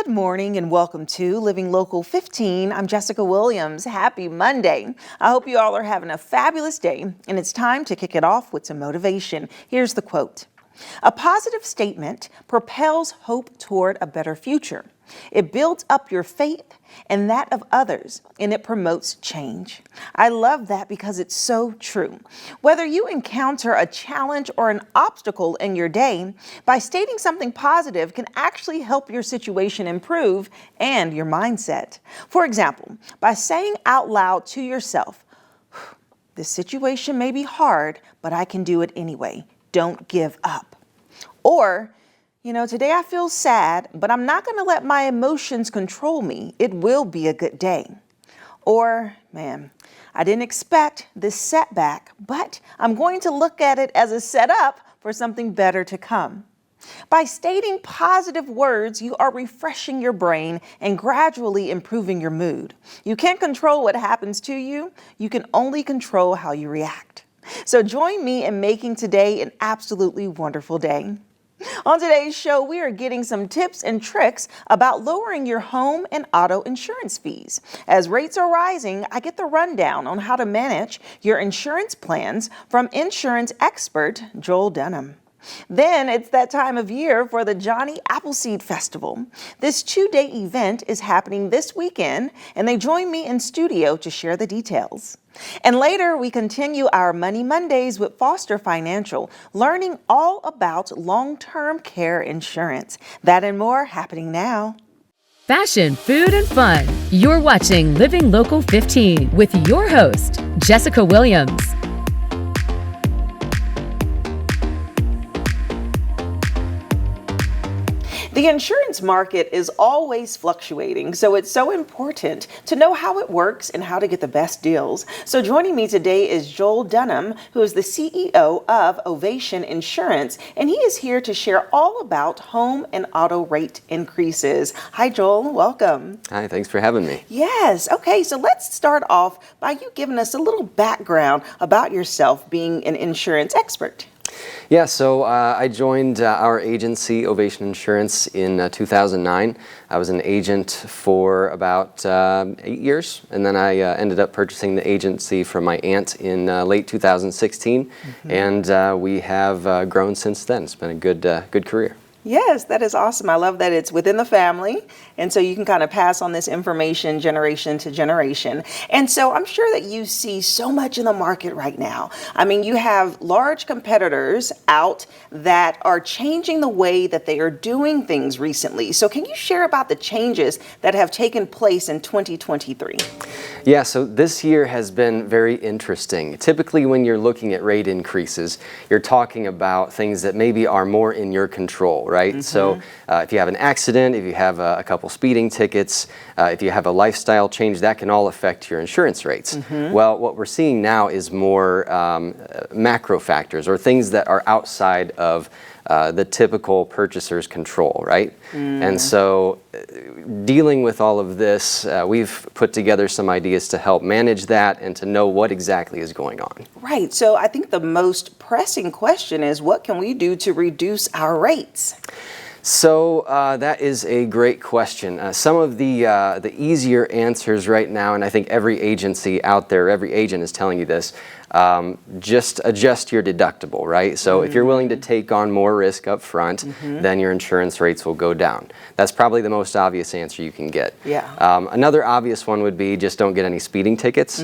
morning and welcome to Living Local 15. I'm Jessica Williams. Happy Monday. I hope you all are having a fabulous day, and it's time to kick it off with some motivation. Here's the quote. A positive statement propels hope toward a better future. It builds up your faith and that of others, and it promotes change. I love that because it's so true. Whether you encounter a challenge or an obstacle in your day, by stating something positive can actually help your situation improve and your mindset. For example, by saying out loud to yourself, "This situation may be hard, but I can do it anyway. Don't give up." Or, today I feel sad, but I'm not going to let my emotions control me. It will be a good day. Or, I didn't expect this setback, but I'm going to look at it as a setup for something better to come. By stating positive words, you are refreshing your brain and gradually improving your mood. You can't control what happens to you. You can only control how you react. So join me in making today an absolutely wonderful day. On today's show, we are getting some tips and tricks about lowering your home and auto insurance fees. As rates are rising, I get the rundown on how to manage your insurance plans from insurance expert Joel Dunham. Then it's that time of year for the Johnny Appleseed Festival. This 2-day event is happening this weekend, and they join me in studio to share the details. And later, we continue our Money Mondays with Foster Financial, learning all about long-term care insurance. That and more happening now. Fashion, food, and fun. You're watching Living Local 15 with your host, Jessica Williams. The insurance market is always fluctuating, so it's so important to know how it works and how to get the best deals. So joining me today is Joel Dunham, who is the CEO of Ovation Insurance, and he is here to share all about home and auto rate increases. Hi, Joel. Welcome. Hi, thanks for having me. Yes. Okay, so let's start off by you giving us a little background about yourself being an insurance expert. Yeah, so I joined our agency, Ovation Insurance, in 2009. I was an agent for about 8 years, and then I ended up purchasing the agency from my aunt in late 2016, and we have grown since then. It's been a good career. Yes, that is awesome. I love that it's within the family, and so you can kind of pass on this information generation to generation. And so I'm sure that you see so much in the market right now. I mean, you have large competitors out that are changing the way that they are doing things recently. So can you share about the changes that have taken place in 2023? Yeah, so this year has been very interesting. Typically, when you're looking at rate increases, you're talking about things that maybe are more in your control, right? So if you have an accident, if you have a couple speeding tickets, if you have a lifestyle change, that can all affect your insurance rates. Well, what we're seeing now is more macro factors or things that are outside of the typical purchaser's control, right? And so dealing with all of this, we've put together some ideas to help manage that and to know what exactly is going on. Right. So I think the most pressing question is, what can we do to reduce our rates? So that is a great question. Some of the easier answers right now, and I think every agency out there, every agent is telling you this, just adjust your deductible, right? So if you're willing to take on more risk up front, then your insurance rates will go down. That's probably the most obvious answer you can get. Yeah. Another obvious one would be just don't get any speeding tickets.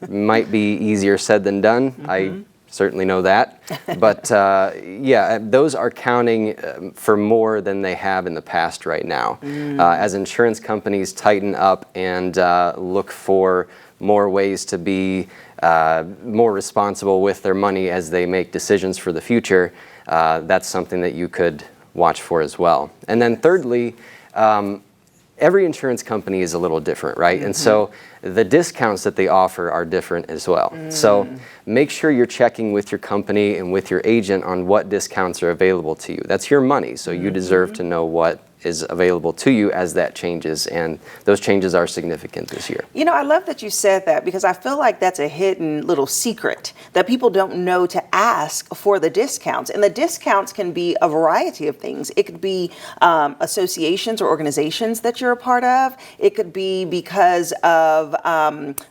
Might be easier said than done. I certainly know that. But yeah, those are counting for more than they have in the past right now. As insurance companies tighten up and look for more ways to be more responsible with their money as they make decisions for the future, that's something that you could watch for as well. And then thirdly, every insurance company is a little different, right? And so the discounts that they offer are different as well. So make sure you're checking with your company and with your agent on what discounts are available to you. That's your money, so you deserve to know what is available to you as that changes, and those changes are significant this year. You know, I love that you said that because I feel like that's a hidden little secret that people don't know to ask for the discounts. And the discounts can be a variety of things. It could be associations or organizations that you're a part of. It could be because of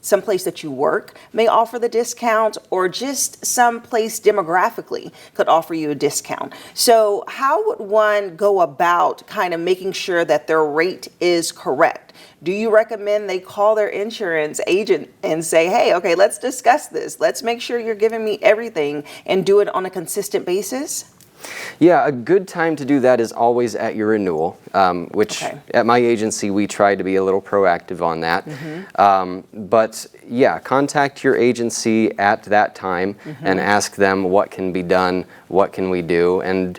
some place that you work may offer the discount, or just some place demographically could offer you a discount. So how would one go about kind of making sure that their rate is correct? Do you recommend they call their insurance agent and say, hey, okay, let's discuss this. Let's make sure you're giving me everything, and do it on a consistent basis? Yeah, a good time to do that is always at your renewal, which at my agency we try to be a little proactive on that. But yeah, contact your agency at that time and ask them what can be done, what can we do, and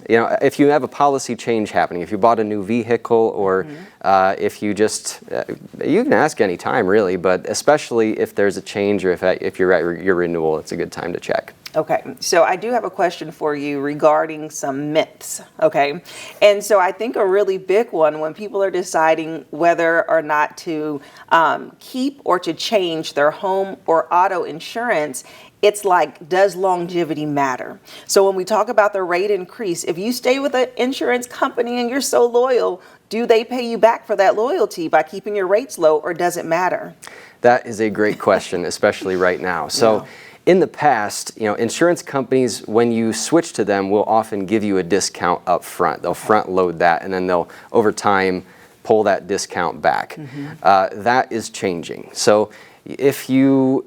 you know, if you have a policy change happening, if you bought a new vehicle, or if you just, you can ask any time really, but especially if there's a change, or if you're at your renewal, it's a good time to check. Okay, so I do have a question for you regarding some myths, okay? And so I think a really big one when people are deciding whether or not to keep or to change their home or auto insurance, it's like, does longevity matter? So when we talk about the rate increase, if you stay with an insurance company and you're so loyal, do they pay you back for that loyalty by keeping your rates low, or does it matter? That is a great question, especially right now. So in the past, you know, insurance companies, when you switch to them, will often give you a discount up front. They'll front load that, and then they'll, over time, pull that discount back. That is changing. So if you're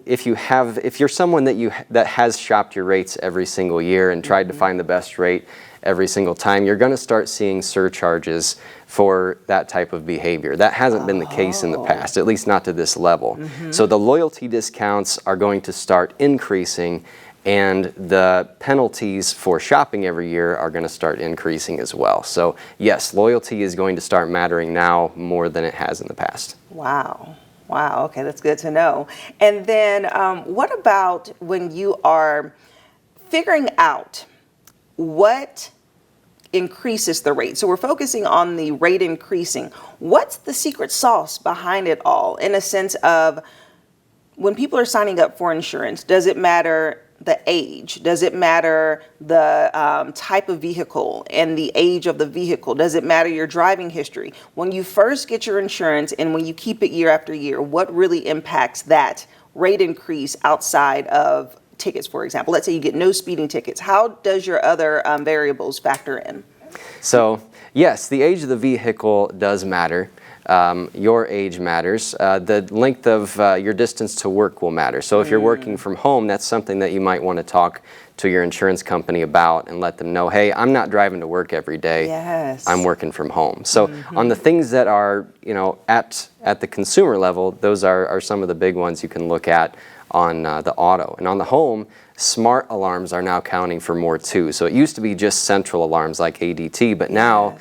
someone that has shopped your rates every single year and tried to find the best rate every single time, you're going to start seeing surcharges for that type of behavior. That hasn't been the case in the past, at least not to this level. So the loyalty discounts are going to start increasing, and the penalties for shopping every year are going to start increasing as well. So yes, loyalty is going to start mattering now more than it has in the past. Wow. Wow, okay, that's good to know. And then what about when you are figuring out what increases the rate? So we're focusing on the rate increasing. What's the secret sauce behind it all, in a sense of when people are signing up for insurance? Does it matter the age? Does it matter the type of vehicle and the age of the vehicle? Does it matter your driving history? When you first get your insurance and when you keep it year after year, what really impacts that rate increase outside of tickets, for example? Let's say you get no speeding tickets. How does your other variables factor in? So yes, the age of the vehicle does matter. Your age matters. The length of your distance to work will matter. So if you're working from home, that's something that you might want to talk to your insurance company about and let them know, hey, I'm not driving to work every day. Yes. I'm working from home. So on the things that are, you know, at the consumer level, those are some of the big ones you can look at on the auto. And on the home, smart alarms are now counting for more too. So it used to be just central alarms like ADT, but now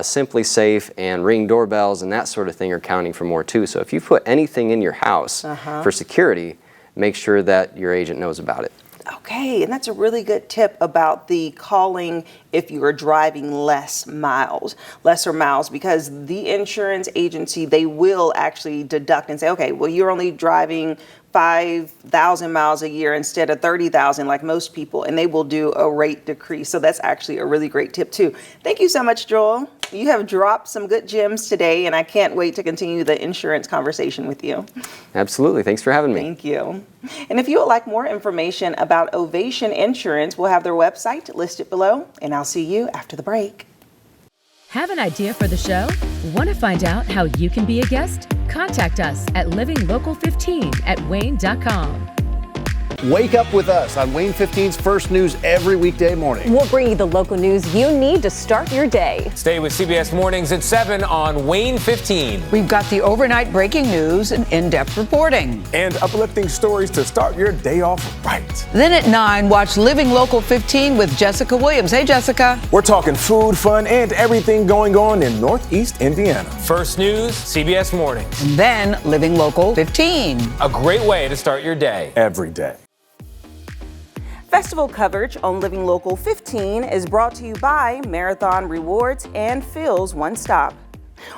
Simply Safe and Ring doorbells and that sort of thing are counting for more too. So if you put anything in your house for security, make sure that your agent knows about it. Okay, and that's a really good tip about the calling if you are driving lesser miles, because the insurance agency, they will actually deduct and say, okay, well, you're only driving 5,000 miles a year instead of 30,000 like most people, and they will do a rate decrease. So that's actually a really great tip too. Thank you so much, Joel. You have dropped some good gems today, and I can't wait to continue the insurance conversation with you. Absolutely. Thanks for having me. Thank you. And if you would like more information about Ovation Insurance, we'll have their website listed below, and I'll see you after the break. Have an idea for the show? Want to find out how you can be a guest? Contact us at livinglocal15@wayne.com. Wake up with us on WANE 15's First News every weekday morning. We'll bring you the local news you need to start your day. Stay with CBS Mornings at 7 on WANE 15. We've got the overnight breaking news and in-depth reporting. And uplifting stories to start your day off right. Then at 9, watch Living Local 15 with Jessica Williams. Hey, Jessica. We're talking food, fun, and everything going on in Northeast Indiana. First News, CBS Mornings. And then Living Local 15. A great way to start your day. Every day. Festival coverage on Living Local 15 is brought to you by Marathon Rewards and Phil's One Stop.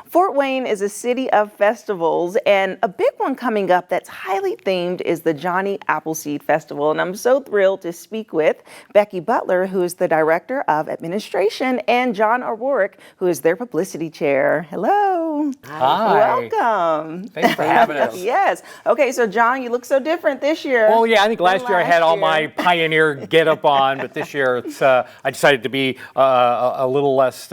Fort Wayne is a city of festivals, and a big one coming up that's highly themed is the Johnny Appleseed Festival. And I'm so thrilled to speak with Becky Butler, who is the Director of Administration, and John O'Rourke, who is their Publicity Chair. Hello. Hi. Welcome. Thanks for having us. Yes. Okay, so John, you look so different this year. Well, yeah, I think last than year I had all year. my pioneer get-up on, but this year it's I decided to be a little less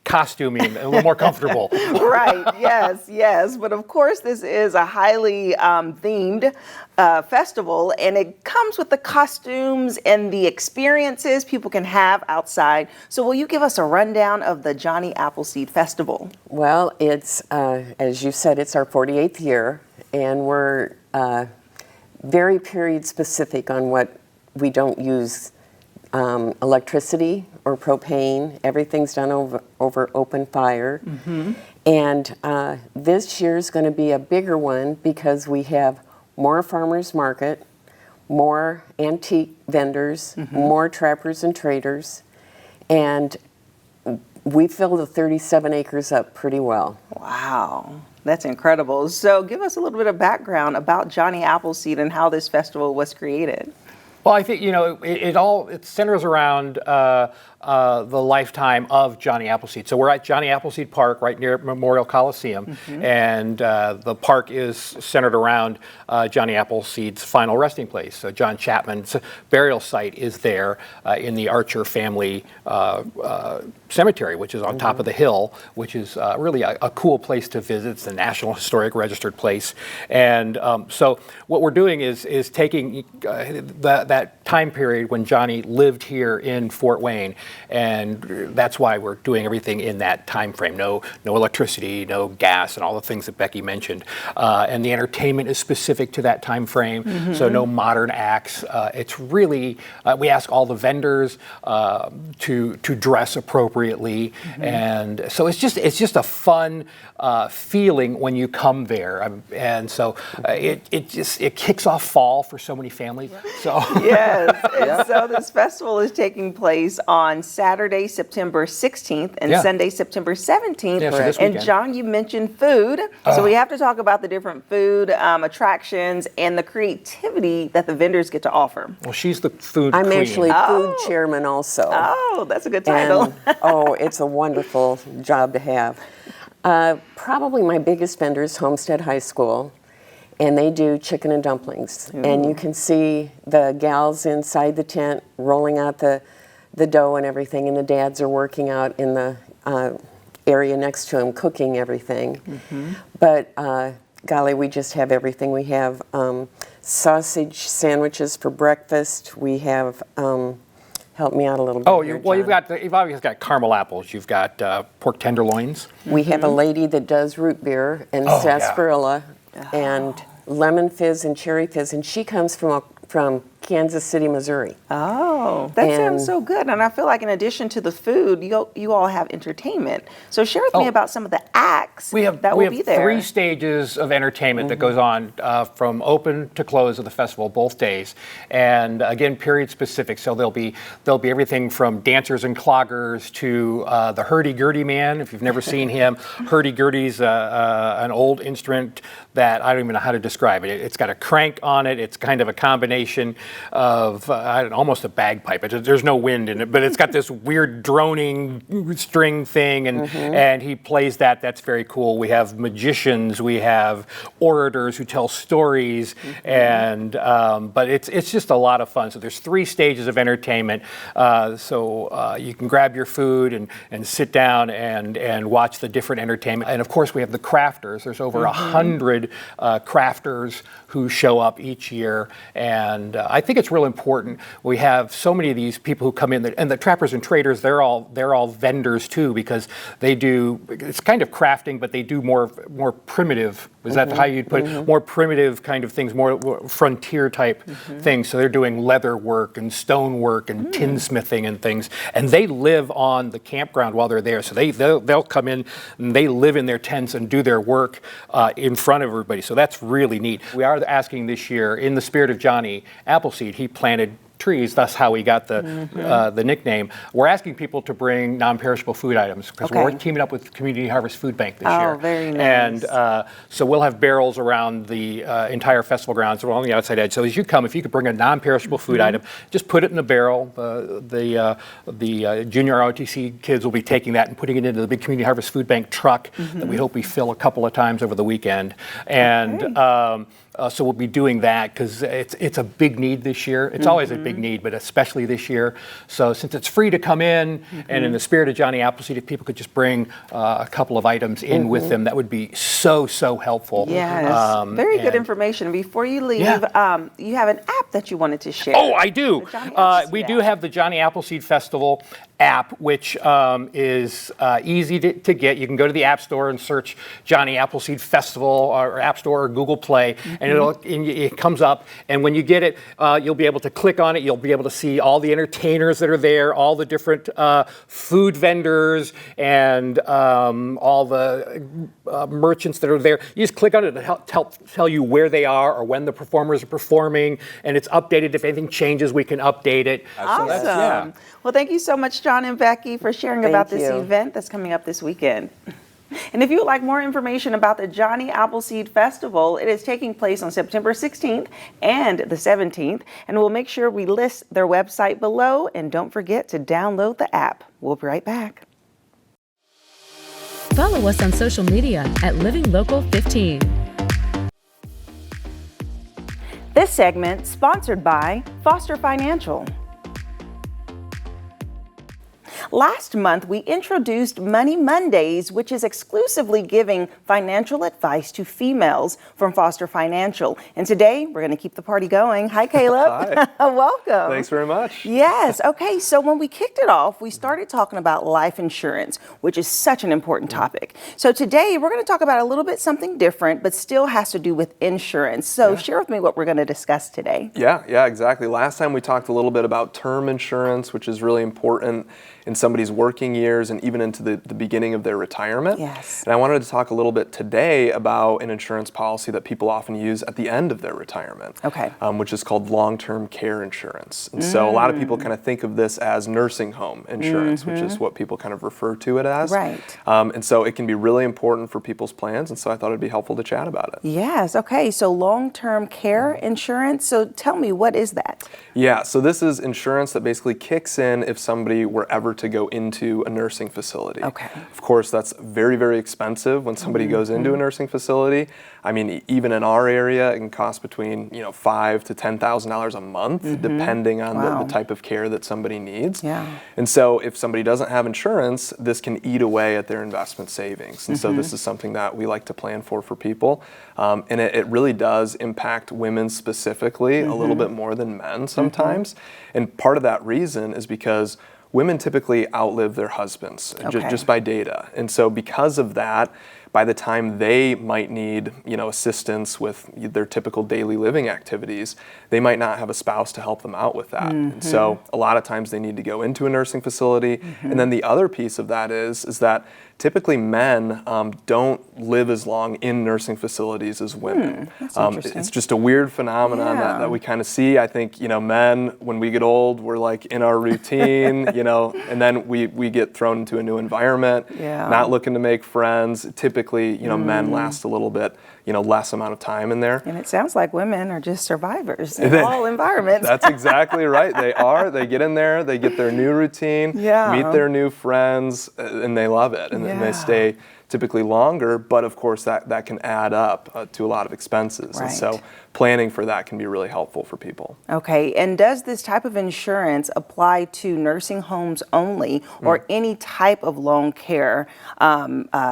costumey and a little more comfortable. Right, yes. But of course, this is a highly themed festival, and it comes with the costumes and the experiences people can have outside. So will you give us a rundown of the Johnny Appleseed Festival? Well, it's, as you said, it's our 48th year, and we're very period specific on what we don't use electricity or propane. Everything's done over open fire. And this year's going to be a bigger one because we have more farmers market, more antique vendors, more trappers and traders, and we fill the 37 acres up pretty well. Wow, that's incredible. So give us a little bit of background about Johnny Appleseed and how this festival was created. Well, I think, it centers around the lifetime of Johnny Appleseed. So we're at Johnny Appleseed Park right near Memorial Coliseum, and the park is centered around Johnny Appleseed's final resting place. So John Chapman's burial site is there in the Archer family cemetery, which is on top of the hill, which is really a cool place to visit. It's the National Historic Registered Place. And so what we're doing is taking that time period when Johnny lived here in Fort Wayne, and that's why we're doing everything in that time frame. No electricity, no gas, and all the things that Becky mentioned. And the entertainment is specific to that time frame, so no modern acts. It's really, we ask all the vendors to dress appropriately, and so it's just a fun feeling when you come there. And so it kicks off fall for so many families. So Yes, and so this festival is taking place on Saturday, September 16th and Sunday, September 17th. Yeah, so this and weekend. John, you mentioned food, so we have to talk about the different food attractions and the creativity that the vendors get to offer. well, she's the food I'm queen. actually food chairman also. Oh, that's a good title. And, it's a wonderful job to have. Probably my biggest vendor is Homestead High School, and they do chicken and dumplings. And you can see the gals inside the tent rolling out the dough and everything, and the dads are working out in the area next to them cooking everything. But golly, we just have everything. We have sausage sandwiches for breakfast. We have help me out a little bit. Oh, here, you've John. obviously got caramel apples. You've got pork tenderloins. We have a lady that does root beer and sarsaparilla and lemon fizz and cherry fizz, and she comes from Kansas City, Missouri. Oh, that sounds so good. And I feel like in addition to the food, you all have entertainment. So share with me about some of the acts that will be there. 3 stages of entertainment that goes on from open to close of the festival, both days, and again period specific. So there'll be everything from dancers and cloggers to the hurdy-gurdy man. If you've never seen him, hurdy-gurdy's an old instrument that I don't even know how to describe it. It's got a crank on it. It's kind of a combination of almost a bagpipe. There's no wind in it, but it's got this weird droning string thing, and he plays that. That's very cool. We have magicians, we have orators who tell stories, and but it's just a lot of fun. So there's 3 stages of entertainment. So you can grab your food and sit down and watch the different entertainment. And of course we have the crafters. There's over 100 crafters who show up each year, and I think it's real important. We have so many of these people who come in, and the trappers and traders, they're all vendors too, because they do, it's kind of crafting, but they do more primitive. Is that how you'd put it? More primitive kind of things, more frontier type things. So they're doing leather work and stone work and tinsmithing and things, and they live on the campground while they're there. So they'll come in and they live in their tents and do their work in front of everybody. So that's really neat. We are asking this year, in the spirit of Johnny Appleseed, he planted trees, that's how we got the nickname. We're asking people to bring non-perishable food items because we're teaming up with Community Harvest Food Bank this year. Oh, very nice. And so we'll have barrels around the entire festival grounds. We're on the outside edge. So as you come, if you could bring a non-perishable food item, just put it in the barrel. The junior ROTC kids will be taking that and putting it into the big Community Harvest Food Bank truck that we hope we fill a couple of times over the weekend. And so we'll be doing that because it's a big need this year. It's always a big need, but especially this year. So since it's free to come in, and in the spirit of Johnny Appleseed, if people could just bring a couple of items in with them, that would be so helpful. Yes, very good information. Before you leave, you have an app that you wanted to share. Oh, I do. We do have the Johnny Appleseed Festival app, which is easy to get. You can go to the App Store and search Johnny Appleseed Festival, or App Store or Google Play, and it comes up. And when you get it, you'll be able to click on it. You'll be able to see all the entertainers that are there, all the different food vendors, and all the merchants that are there. You just click on it to help tell you where they are or when the performers are performing, and it's updated. If anything changes, we can update it. Awesome. Well, thank you so much, John and Becky, for sharing about this event that's coming up this weekend. And if you would like more information about the Johnny Appleseed Festival, it is taking place on September 16th and the 17th, and we'll make sure we list their website below, and don't forget to download the app. We'll be right back. Follow us on social media at Living Local 15. This segment sponsored by Foster Financial. Last month, we introduced Money Mondays, which is exclusively giving financial advice to females from Foster Financial. And today, we're going to keep the party going. Hi, Caleb. Hi. Welcome. Thanks very much. Yes. Okay. So when we kicked it off, we started talking about life insurance, which is such an important topic. So today, we're going to talk about a little bit something different, but still has to do with insurance. So share with me what we're going to discuss today. Yeah, exactly. Last time we talked a little bit about term insurance, which is really important in somebody's working years and even into the beginning of their retirement. Yes. And I wanted to talk a little bit today about an insurance policy that people often use at the end of their retirement, which is called long-term care insurance. And so a lot of people kind of think of this as nursing home insurance, which is what people kind of refer to it as. Right. And so it can be really important for people's plans, and so I thought it'd be helpful to chat about it. Yes. Okay. So long-term care insurance. So tell me, what is that? Yeah. So this is insurance that basically kicks in if somebody were ever to go into a nursing facility. Okay. Of course, that's very, very expensive when somebody goes into a nursing facility. I mean, even in our area, it can cost between $5,000 to $10,000 a month, depending on the type of care that somebody needs. Yeah. And so, if somebody doesn't have insurance, this can eat away at their investment savings. And so, this is something that we like to plan for people. And it really does impact women specifically a little bit more than men sometimes. And part of that reason is because women typically outlive their husbands just by data. And so because of that, by the time they might need, assistance with their typical daily living activities, they might not have a spouse to help them out with that. And so a lot of times they need to go into a nursing facility. And then the other piece of that is that typically men don't live as long in nursing facilities as women. That's interesting. It's just a weird phenomenon that we kind of see. I think, men, when we get old, we're like in our routine, and then we get thrown into a new environment, not looking to make friends. Typically, men last a little bit, less amount of time in there. And it sounds like women are just survivors in all environments. That's exactly right. They are. They get in there, they get their new routine, meet their new friends, and they love it. And they stay typically longer, but of course that can add up to a lot of expenses. Right. And so planning for that can be really helpful for people. Okay, and does this type of insurance apply to nursing homes only, or any type of long care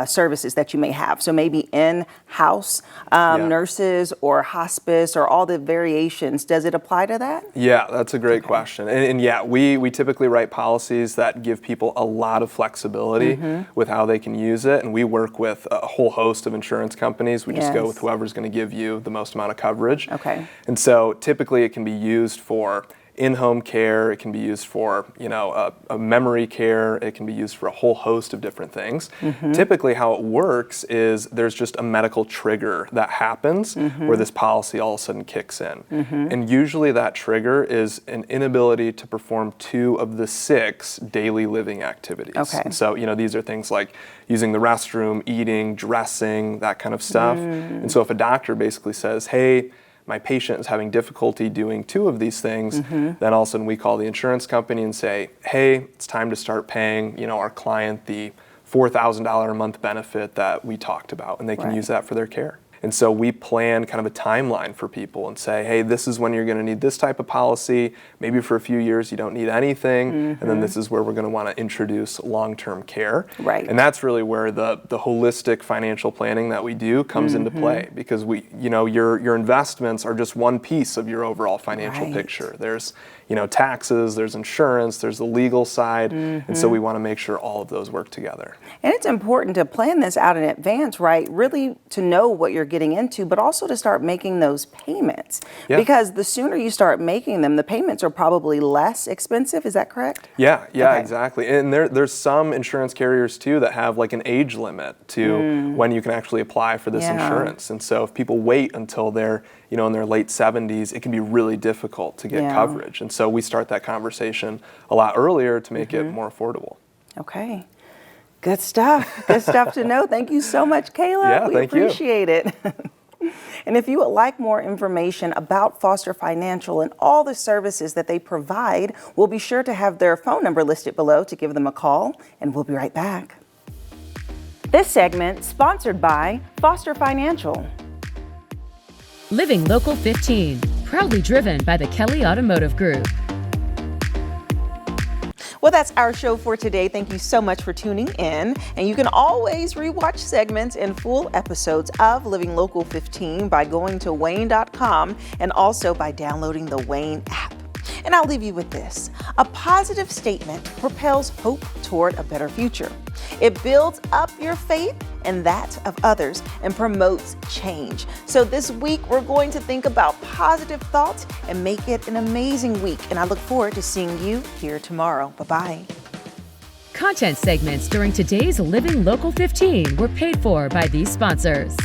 services that you may have? So maybe in-house nurses or hospice or all the variations, does it apply to that? Yeah, that's a great question. And yeah, we typically write policies that give people a lot of flexibility with how they can use it, and we work with a whole host of insurance companies. We just go with whoever's going to give you the most amount of coverage. Okay. And so typically it can be used for in-home care. It can be used for, a memory care. It can be used for a whole host of different things. Typically, how it works is there's just a medical trigger that happens where this policy all of a sudden kicks in. And usually that trigger is an inability to perform 2 of the 6 daily living activities. Okay. And so, these are things like using the restroom, eating, dressing, that kind of stuff. And so if a doctor basically says, hey, my patient is having difficulty doing 2 of these things, then all of a sudden we call the insurance company and say, hey, it's time to start paying, our client the $4,000 a month benefit that we talked about, and they can use that for their care. And so we plan kind of a timeline for people and say, hey, this is when you're going to need this type of policy. Maybe for a few years you don't need anything, and then this is where we're going to want to introduce long-term care. Right. And that's really where the holistic financial planning that we do comes into play, because your investments are just one piece of your overall financial picture. There's taxes, there's insurance, there's the legal side, and so we want to make sure all of those work together. And it's important to plan this out in advance, right? Really to know what you're getting into, but also to start making those payments. Yeah. Because the sooner you start making them, the payments are probably less expensive. Is that correct? Yeah, Okay. exactly. And there's some insurance carriers too that have like an age limit to when you can actually apply for this insurance. And so if people wait until they're in their late 70s, it can be really difficult to get coverage. And so we start that conversation a lot earlier to make it more affordable. Okay. Good stuff. Good stuff to know. Thank you so much, Kayla. Yeah, we thank you. appreciate it. And if you would like more information about Foster Financial and all the services that they provide, we'll be sure to have their phone number listed below to give them a call, and we'll be right back. This segment sponsored by Foster Financial. Living Local 15, proudly driven by the Kelly Automotive Group. Well, that's our show for today. Thank you so much for tuning in. And you can always rewatch segments and full episodes of Living Local 15 by going to WANE.com and also by downloading the WANE app. And I'll leave you with this. A positive statement propels hope toward a better future. It builds up your faith and that of others and promotes change. So this week, we're going to think about positive thoughts and make it an amazing week. And I look forward to seeing you here tomorrow. Bye-bye. Content segments during today's Living Local 15 were paid for by these sponsors.